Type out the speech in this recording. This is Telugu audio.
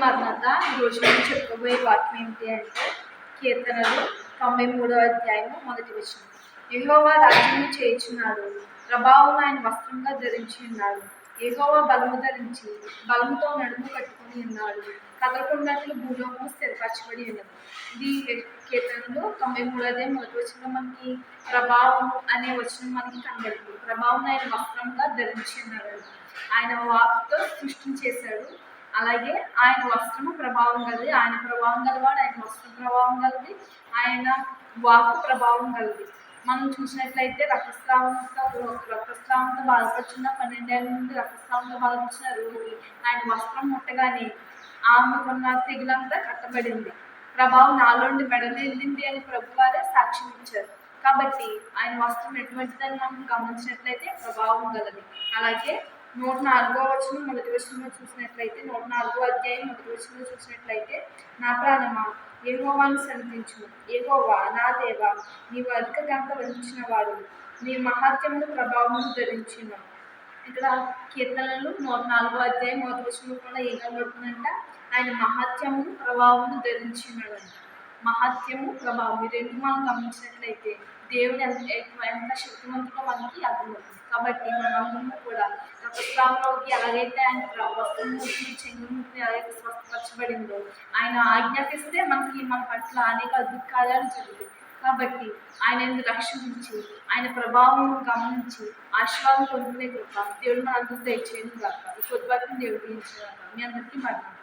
మరణత ఈరోజు నేను చెప్పుకోబోయే వాక్యం ఏంటి అంటే కీర్తనలు 93వ అధ్యాయము 1వ వచనం. యెహోవా రాజ్యము చేయుచున్నాడు, ప్రభావం ఆయన వస్త్రంగా ధరించి ఉన్నాడు. యెహోవా బలము ధరించి బలముతో నడుము కట్టుకుని ఉన్నాడు. కదలకున్నట్లు భూలోకము స్థిరపరచబడి ఉన్నది. ఇది కీర్తనలు 93వ అధ్యాయం 1వ వచనంలో మనకి ప్రభావం అనే వచనం మనకి కనబడుతుంది. ప్రభావం ఆయన వస్త్రంగా ధరించి ఉన్నాడు. ఆయన వాక్తో సృష్టిని చేశాడు. అలాగే ఆయన వస్త్రము ప్రభావం కలది, ఆయన ప్రభావం గలవాడు, ఆయన వస్త్రం ప్రభావం కలది, ఆయన వాక్కు ప్రభావం కలది. మనం చూసినట్లయితే రక్తస్రావంతో బాధపడుచున్న 12 ఏళ్ళ నుండి రక్తస్రావంతో బాధపడుచున్న రోగి ఆయన వస్త్రం ముట్టగానే ఆమెకున్న తెగులంతా కట్టబడింది. ప్రభావం నాలో నుండి మెడలు వెళ్ళింది అని ప్రభువారే సాక్ష్యం ఇచ్చారు. కాబట్టి ఆయన వస్త్రం ఎటువంటిదని మనం గమనించినట్లయితే ప్రభావం గలది. అలాగే 104వ వచనం 1వ వచనంలో చూసినట్లయితే 104వ అధ్యాయం 1వ వచనంలో చూసినట్లయితే, నా ప్రాణమా యెహోవాను సన్నిధించు, యెహోవా నా దేవా నీవు అధిక ఘనత వహించిన వాడు, నీ మహాత్యమును ప్రభావమును ధరించిన. ఇక్కడ కీర్తనలు 104వ అధ్యాయం 1వ వచనంలో కూడా ఏం కనబడుతుందంట, ఆయన మహాత్యమును ప్రభావమును ధరించినాడంట. మహాత్యము ప్రభావం ఈ రెండు మనం గమనించినట్లయితే దేవుని ఎంత శక్తివంతులో మనకి అర్థమవుతుంది. కాబట్టి మనందరము కూడా రక్తస్రావంలోకి ఎలాగైతే ఆయన వస్త్రమూర్తిని చెంగుమూర్తిని ఎలాగైతే స్వస్థపరచబడిందో, ఆయన ఆజ్ఞాపిస్తే మన పట్ల అనేక అద్భుత కార్యాలు జరుగుతాయి. కాబట్టి ఆయన రక్షించి ఆయన ప్రభావం గమనించి ఆశీర్వాదం పొందుకునే కృప దేవుడు మనందరూ దయచేయను గాక. ఈ కొద్ది వాటిని దేవుడు దీవించును గాక. మీ అందరికీ మరణం.